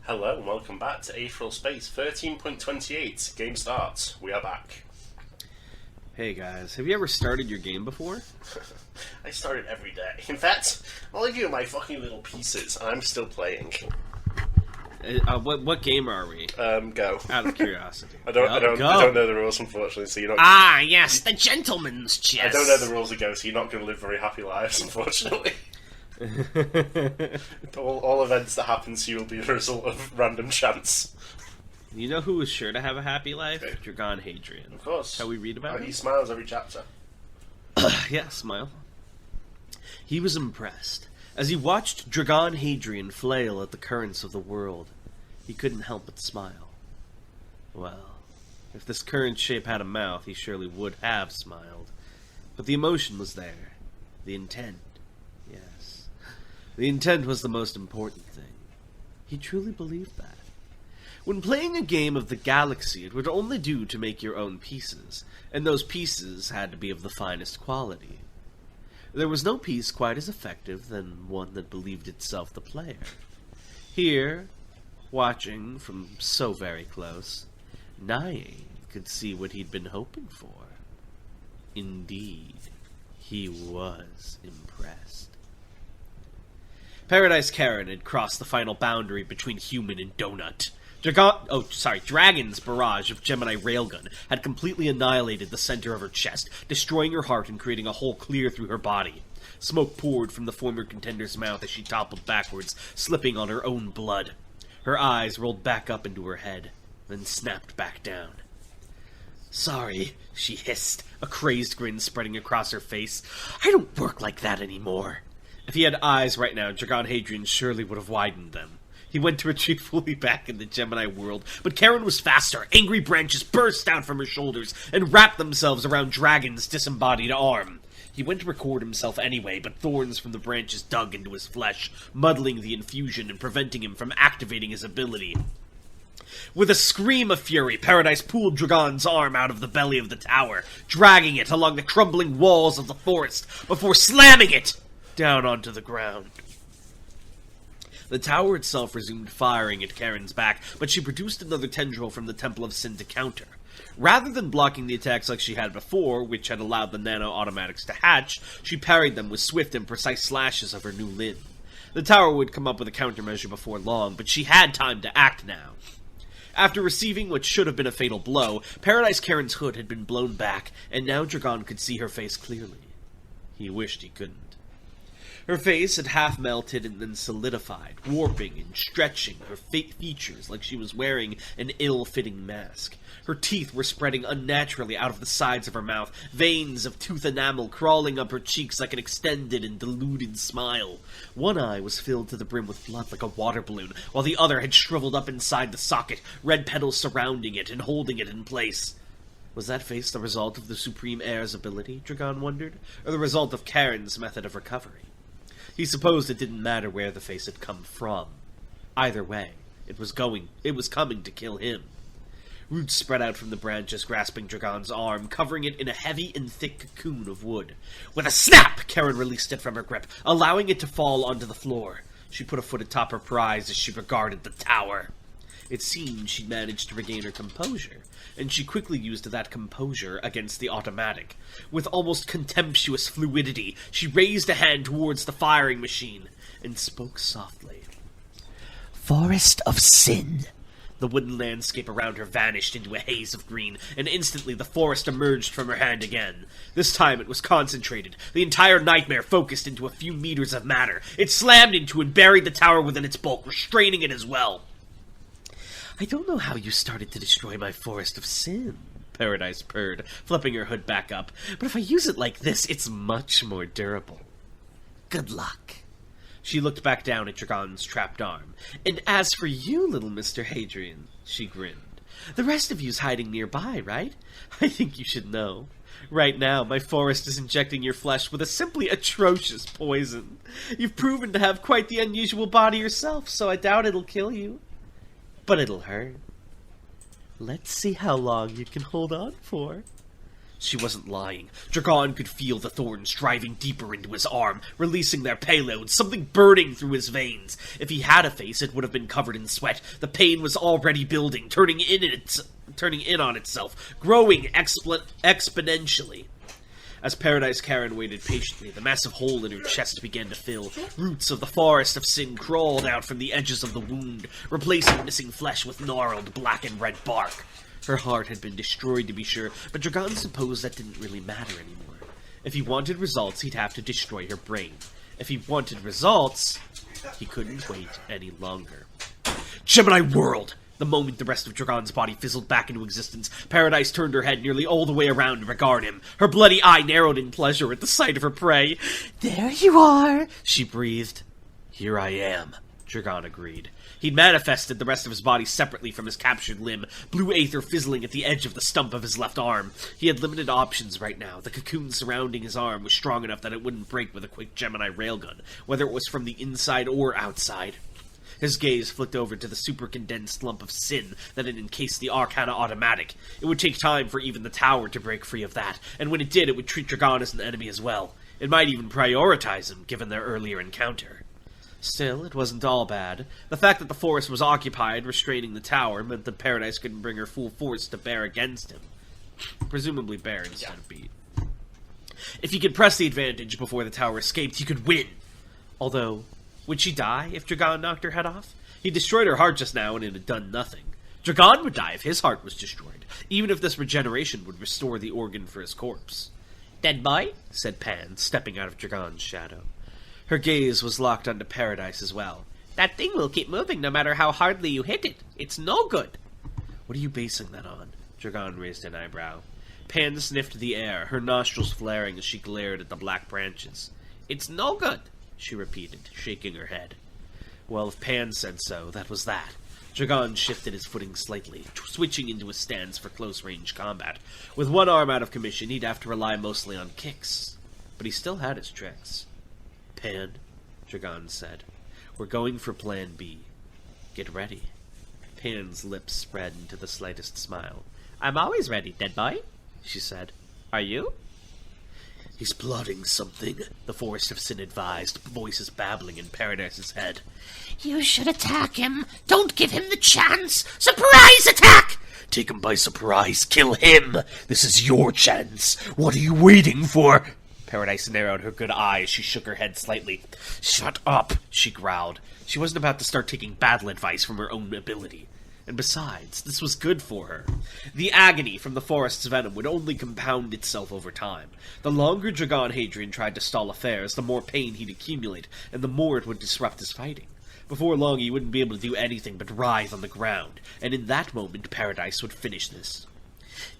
Hello and welcome back to Aetheral Space 13.28. Game starts. We are back. Hey guys, have you ever started your game before? I start it every day. In fact, all of you are my fucking little pieces. I'm still playing. What game are we? Go. Out of curiosity. I don't know the rules, unfortunately, so you're not... Ah, yes, the gentleman's chess! I don't know the rules of Go, so you're not going to live very happy lives, unfortunately. all events that happen to you will be a result of random chance. You know who was sure to have a happy life? Okay. Dragon Hadrian. Of course. Shall we read about him? He smiles every chapter. Yeah, smile. He was impressed. As he watched Dragon Hadrian flail at the currents of the world, he couldn't help but smile. Well, if this current shape had a mouth, he surely would have smiled. But the emotion was there. The intent. Yes. The intent was the most important thing. He truly believed that. When playing a game of the galaxy, it would only do to make your own pieces, and those pieces had to be of the finest quality. There was no piece quite as effective than one that believed itself the player. Here, watching from so very close, Nye could see what he'd been hoping for. Indeed, he was impressed. Paradise Karen had crossed the final boundary between human and donut. Dragon's barrage of Gemini railgun had completely annihilated the center of her chest, destroying her heart and creating a hole clear through her body. Smoke poured from the former contender's mouth as she toppled backwards, slipping on her own blood. Her eyes rolled back up into her head, then snapped back down. "Sorry," she hissed, a crazed grin spreading across her face. "I don't work like that anymore." If he had eyes right now, Dragon Hadrian surely would have widened them. He went to retreat fully back in the Gemini world, but Karen was faster. Angry branches burst out from her shoulders and wrapped themselves around Dragon's disembodied arm. He went to record himself anyway, but thorns from the branches dug into his flesh, muddling the infusion and preventing him from activating his ability. With a scream of fury, Paradise pulled Dragon's arm out of the belly of the tower, dragging it along the crumbling walls of the forest before slamming it down onto the ground. The tower itself resumed firing at Karen's back, but she produced another tendril from the Temple of Sin to counter. Rather than blocking the attacks like she had before, which had allowed the nano-automatics to hatch, she parried them with swift and precise slashes of her new limb. The tower would come up with a countermeasure before long, but she had time to act now. After receiving what should have been a fatal blow, Paradise Karen's hood had been blown back, and now Dragon could see her face clearly. He wished he couldn't. Her face had half melted and then solidified, warping and stretching her features like she was wearing an ill-fitting mask. Her teeth were spreading unnaturally out of the sides of her mouth, veins of tooth enamel crawling up her cheeks like an extended and deluded smile. One eye was filled to the brim with blood like a water balloon, while the other had shriveled up inside the socket, red petals surrounding it and holding it in place. Was that face the result of the Supreme Heir's ability, Dragon wondered, or the result of Karen's method of recovery? He supposed it didn't matter where the face had come from. Either way, it was coming to kill him. Roots spread out from the branches, grasping Dragon's arm, covering it in a heavy and thick cocoon of wood. With a snap, Karen released it from her grip, allowing it to fall onto the floor. She put a foot atop her prize as she regarded the tower. It seemed she'd managed to regain her composure, and she quickly used that composure against the automatic. With almost contemptuous fluidity, she raised a hand towards the firing machine and spoke softly. "Forest of Sin." The wooden landscape around her vanished into a haze of green, and instantly the forest emerged from her hand again. This time it was concentrated, the entire nightmare focused into a few meters of matter. It slammed into and buried the tower within its bulk, restraining it as well. "I don't know how you started to destroy my Forest of Sin," Paradise purred, flipping her hood back up, "but if I use it like this, it's much more durable. Good luck." She looked back down at Dragon's trapped arm. "And as for you, little Mr. Hadrian," she grinned, "the rest of you's hiding nearby, right? I think you should know. Right now, my forest is injecting your flesh with a simply atrocious poison. You've proven to have quite the unusual body yourself, so I doubt it'll kill you. But it'll hurt. Let's see how long you can hold on for." She wasn't lying. Dragon could feel the thorns driving deeper into his arm, releasing their payload, something burning through his veins. If he had a face, it would have been covered in sweat. The pain was already building, turning in on itself, growing exponentially. As Paradise Karen waited patiently, the massive hole in her chest began to fill. Roots of the forest of sin crawled out from the edges of the wound, replacing missing flesh with gnarled black and red bark. Her heart had been destroyed, to be sure, but Dragon supposed that didn't really matter anymore. If he wanted results, he'd have to destroy her brain. If he wanted results, he couldn't wait any longer. Gemini World! The moment the rest of Dragon's body fizzled back into existence, Paradise turned her head nearly all the way around to regard him. Her bloody eye narrowed in pleasure at the sight of her prey. "There you are," she breathed. "Here I am," Dragon agreed. He'd manifested the rest of his body separately from his captured limb, blue aether fizzling at the edge of the stump of his left arm. He had limited options right now. The cocoon surrounding his arm was strong enough that it wouldn't break with a quick Gemini railgun, whether it was from the inside or outside. His gaze flicked over to the super-condensed lump of sin that had encased the Arcana automatic. It would take time for even the tower to break free of that, and when it did, it would treat Dragon as an enemy as well. It might even prioritize him, given their earlier encounter. Still, it wasn't all bad. The fact that the forest was occupied, restraining the tower, meant that Paradise couldn't bring her full force to bear against him. Presumably bear instead of beat. If he could press the advantage before the tower escaped, he could win. Although, would she die if Dragon knocked her head off? He destroyed her heart just now and it had done nothing. Dragon would die if his heart was destroyed, even if this regeneration would restore the organ for his corpse. "Dead boy?" said Pan, stepping out of Dragon's shadow. Her gaze was locked onto Paradise as well. "That thing will keep moving no matter how hardly you hit it. It's no good." "What are you basing that on?" Dragon raised an eyebrow. Pan sniffed the air, her nostrils flaring as she glared at the black branches. "It's no good," she repeated, shaking her head. Well, if Pan said so, that was that. Dragon shifted his footing slightly, switching into a stance for close-range combat. With one arm out of commission, he'd have to rely mostly on kicks. But he still had his tricks. "Pan," Dragon said, "we're going for Plan B. Get ready." Pan's lips spread into the slightest smile. "I'm always ready, dead boy," she said. "Are you?" "He's plotting something," the Forest of Sin advised, voices babbling in Paradise's head. "You should attack him. Don't give him the chance. Surprise attack!" "Take him by surprise. Kill him. This is your chance. What are you waiting for?" Paradise narrowed her good eye as she shook her head slightly. "Shut up," she growled. She wasn't about to start taking battle advice from her own ability. And besides, this was good for her. The agony from the forest's venom would only compound itself over time. The longer Dragon Hadrian tried to stall affairs, the more pain he'd accumulate, and the more it would disrupt his fighting. Before long, he wouldn't be able to do anything but writhe on the ground, and in that moment, Paradise would finish this.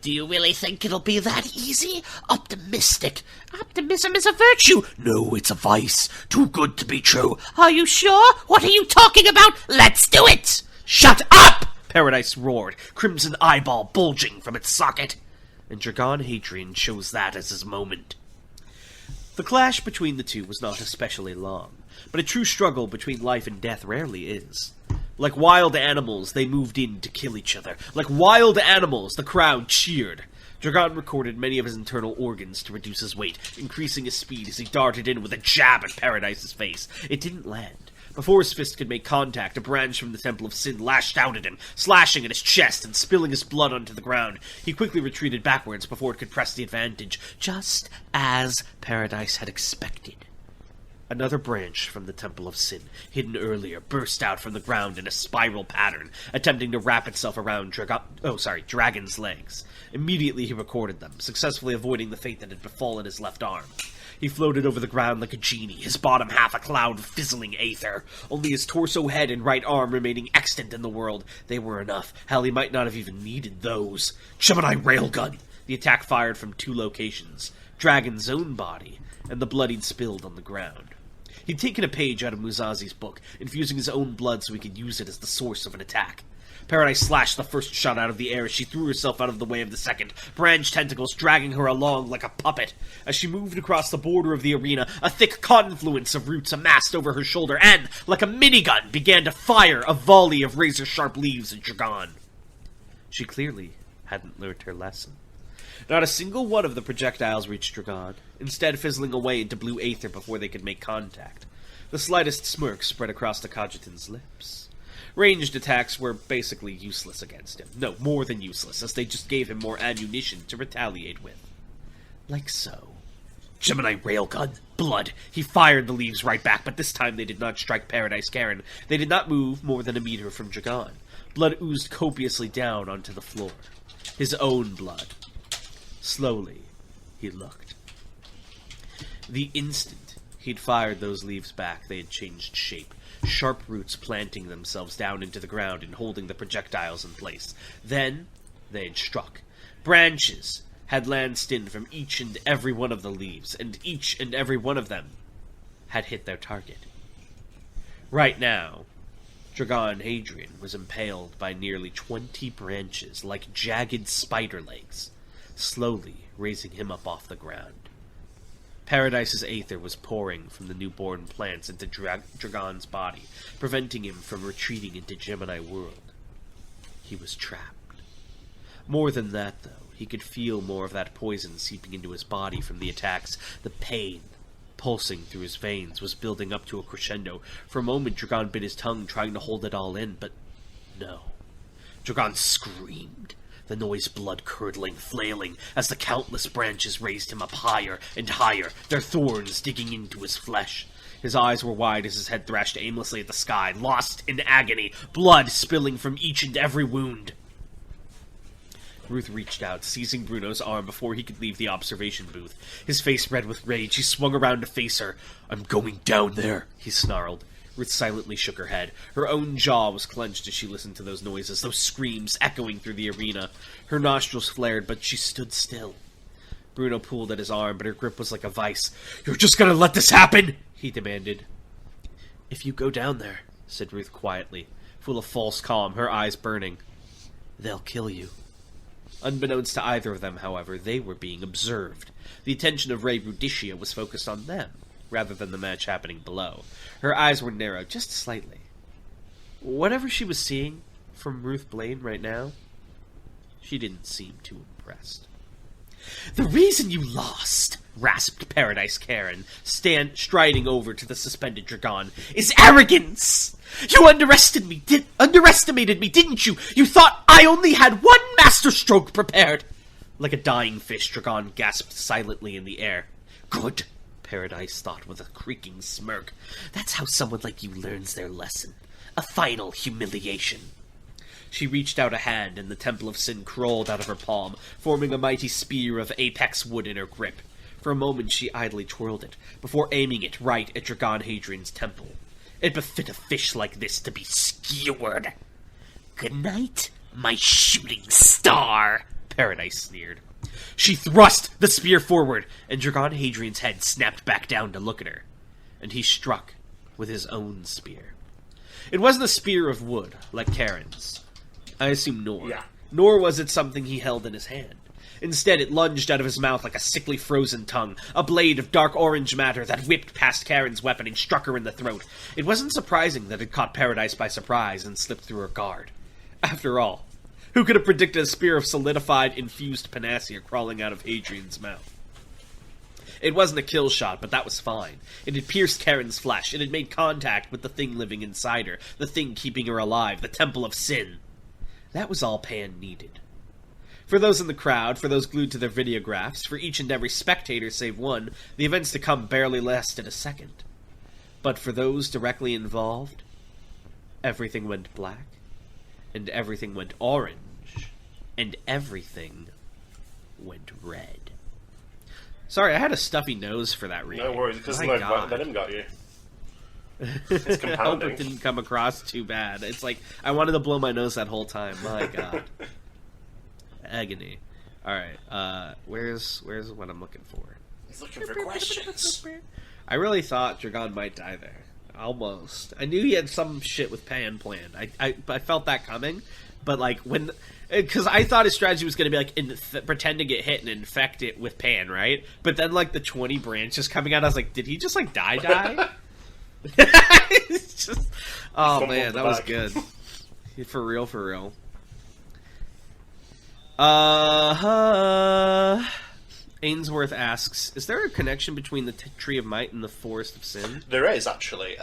"Do you really think it'll be that easy? Optimistic. Optimism is a virtue." "No, it's a vice. Too good to be true." "Are you sure? What are you talking about? Let's do it!" "Shut up!" Paradise roared, crimson eyeball bulging from its socket. And Dragon Hadrian chose that as his moment. The clash between the two was not especially long, but a true struggle between life and death rarely is. Like wild animals, they moved in to kill each other. Like wild animals, the crowd cheered. Dragon recorded many of his internal organs to reduce his weight, increasing his speed as he darted in with a jab at Paradise's face. It didn't land. Before his fist could make contact, a branch from the Temple of Sin lashed out at him, slashing at his chest and spilling his blood onto the ground. He quickly retreated backwards before it could press the advantage, just as Paradise had expected. Another branch from the Temple of Sin, hidden earlier, burst out from the ground in a spiral pattern, attempting to wrap itself around Dragon's legs. Immediately he recorded them, successfully avoiding the fate that had befallen his left arm. He floated over the ground like a genie, his bottom half a cloud of fizzling aether. Only his torso, head, and right arm remaining extant in the world. They were enough. Hell, he might not have even needed those. Gemini railgun! The attack fired from two locations. Dragon's own body, and the blood he'd spilled on the ground. He'd taken a page out of Musazi's book, infusing his own blood so he could use it as the source of an attack. Paradise slashed the first shot out of the air as she threw herself out of the way of the second, branch tentacles dragging her along like a puppet. As she moved across the border of the arena, a thick confluence of roots amassed over her shoulder and, like a minigun, began to fire a volley of razor-sharp leaves at Dragon. She clearly hadn't learned her lesson. Not a single one of the projectiles reached Dragon, instead fizzling away into blue aether before they could make contact. The slightest smirk spread across the Cogitan's lips. Ranged attacks were basically useless against him. No, more than useless, as they just gave him more ammunition to retaliate with. Like so. Gemini railgun. Blood. He fired the leaves right back, but this time they did not strike Paradise Karen. They did not move more than a meter from Dragon. Blood oozed copiously down onto the floor. His own blood. Slowly, he looked. The instant he'd fired those leaves back, they had changed shape. Sharp roots planting themselves down into the ground and holding the projectiles in place. Then, they had struck. Branches had lanced in from each and every one of the leaves, and each and every one of them had hit their target. Right now, Dragon Hadrian was impaled by nearly 20 branches like jagged spider legs, slowly raising him up off the ground. Paradise's aether was pouring from the newborn plants into Dragon's body, preventing him from retreating into Gemini world. He was trapped. More than that, though, he could feel more of that poison seeping into his body from the attacks. The pain pulsing through his veins was building up to a crescendo. For a moment, Dragon bit his tongue, trying to hold it all in, but no. Dragon screamed, the noise blood-curdling, flailing, as the countless branches raised him up higher and higher, their thorns digging into his flesh. His eyes were wide as his head thrashed aimlessly at the sky, lost in agony, blood spilling from each and every wound. Ruth reached out, seizing Bruno's arm before he could leave the observation booth. His face red with rage, he swung around to face her. "I'm going down there," he snarled. Ruth silently shook her head. Her own jaw was clenched as she listened to those noises, those screams echoing through the arena. Her nostrils flared, but she stood still. Bruno pulled at his arm, but her grip was like a vice. "You're just gonna let this happen?" he demanded. "If you go down there," said Ruth quietly, full of false calm, her eyes burning, "they'll kill you." Unbeknownst to either of them, however, they were being observed. The attention of Ray Rudicia was focused on them, rather than the match happening below. Her eyes were narrowed just slightly. Whatever she was seeing from Ruth Blaine right now, she didn't seem too impressed. "The reason you lost," rasped Paradise Karen, striding over to the suspended Dragon, "is arrogance! You underestimated me, didn't you? You thought I only had one masterstroke prepared!" Like a dying fish, Dragon gasped silently in the air. "Good," Paradise thought with a creaking smirk. "That's how someone like you learns their lesson. A final humiliation." She reached out a hand, and the Temple of Sin crawled out of her palm, forming a mighty spear of apex wood in her grip. For a moment she idly twirled it, before aiming it right at Dragon Hadrian's temple. It befit a fish like this to be skewered. "Good night, my shooting star," Paradise sneered. She thrust the spear forward, and Dragon Hadrian's head snapped back down to look at her. And he struck with his own spear. It wasn't a spear of wood, like Karen's. I assume nor. Yeah. Nor was it something he held in his hand. Instead, it lunged out of his mouth like a sickly frozen tongue, a blade of dark orange matter that whipped past Karen's weapon and struck her in the throat. It wasn't surprising that it caught Paradise by surprise and slipped through her guard. After all, who could have predicted a spear of solidified, infused panacea crawling out of Hadrian's mouth? It wasn't a kill shot, but that was fine. It had pierced Karen's flesh. It had made contact with the thing living inside her, the thing keeping her alive, the Temple of Sin. That was all Pan needed. For those in the crowd, for those glued to their videographs, for each and every spectator save one, the events to come barely lasted a second. But for those directly involved, everything went black, and everything went orange, and everything went red. Sorry, I had a stuffy nose for that reading. No worries, because My God. Venom got you. It's I hope compounding. it didn't come across too bad. It's like, I wanted to blow my nose that whole time. My God. Agony. Alright, where's what I'm looking for? He's looking for questions. I really thought Dragon might die there. Almost. I knew he had some shit with Pan planned. I felt that coming, but like when... Because I thought his strategy was going to be like pretend to get hit and infect it with Pan, right? But then like the 20 branches coming out, I was like, did he just like die? It's just, oh man, that was good. For real. Ainsworth asks, is there a connection between the Tree of Might and the Forest of Sin? There is, actually.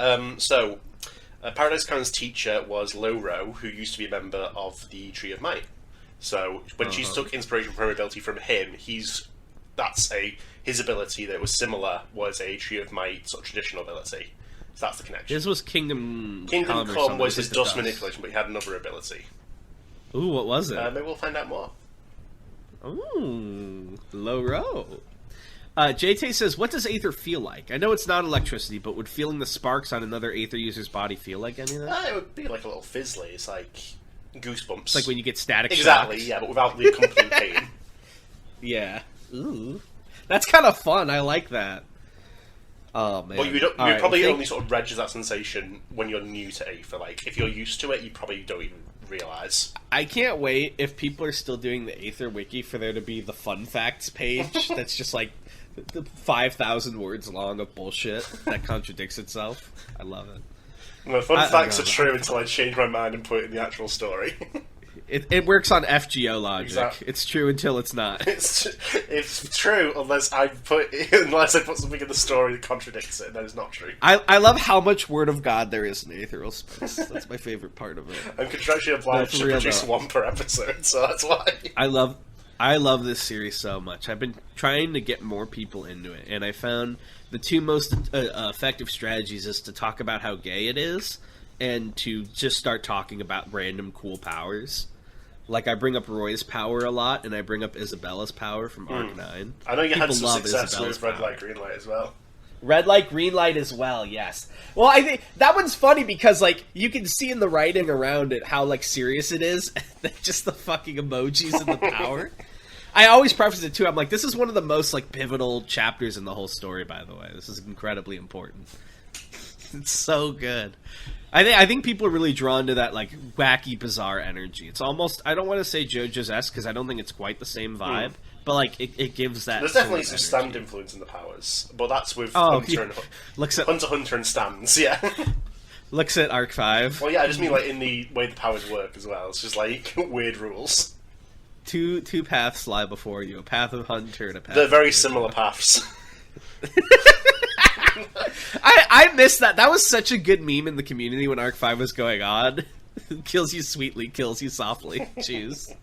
Paradise Khan's teacher was Loro, who used to be a member of the Tree of Might. So when she took inspiration from her ability from him, his ability that was similar was a Tree of Might sort of traditional ability. So that's the connection. His was Kingdom Come was his dust manipulation, but he had another ability. Ooh, what was it? Maybe we'll find out more. Ooh, Loro. JT says, what does Aether feel like? I know it's not electricity, but would feeling the sparks on another Aether user's body feel like anything? It would be like a little fizzly. It's like goosebumps. It's like when you get static Exactly, shocked. yeah, but without the accompanying pain. Yeah. Ooh. That's kind of fun. I like that. Oh, man. But you'd probably only sort of register that sensation when you're new to Aether. Like, if you're used to it, you probably don't even realise. I can't wait if people are still doing the Aether Wiki for there to be the fun facts page that's just like the 5,000 words long of bullshit that contradicts itself. I love it. Well, fun facts are true until I change my mind and put it in the actual story. It works on FGO logic. Exactly. It's true until it's not. It's true unless I put something in the story that contradicts it, and then it's not true. I love how much word of God there is in Aetheral Space. That's my favorite part of it. I'm contractually obliged to produce one per episode, so that's why. I love this series so much. I've been trying to get more people into it, and I found the two most effective strategies is to talk about how gay it is, and to just start talking about random cool powers. Like, I bring up Roy's power a lot, and I bring up Isabella's power from Arc 9. I know you had some success Isabella's with Red Light, Green Light as well. Red Light, Green Light as well, yes. Well, I think that one's funny because, like, you can see in the writing around it how, like, serious it is. Just the fucking emojis and the power. I always preface it, too. I'm like, this is one of the most, like, pivotal chapters in the whole story, by the way. This is incredibly important. It's so good. I think people are really drawn to that, like, wacky, bizarre energy. It's almost, I don't want to say JoJo's-esque, because I don't think it's quite the same vibe, but, like, it gives that. There's definitely some stand influence in the powers, but that's with Hunter Hunter and stands, yeah. Looks at Arc 5. Well, yeah, I just mean, like, in the way the powers work as well. It's just, like, weird rules. Two paths lie before you, a path of Hunter and a path They're very similar paths. I missed that. That was such a good meme in the community when Arc 5 was going on. Kills you sweetly, kills you softly. Jeez.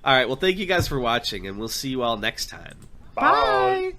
Alright, well, thank you guys for watching, and we'll see you all next time. Bye!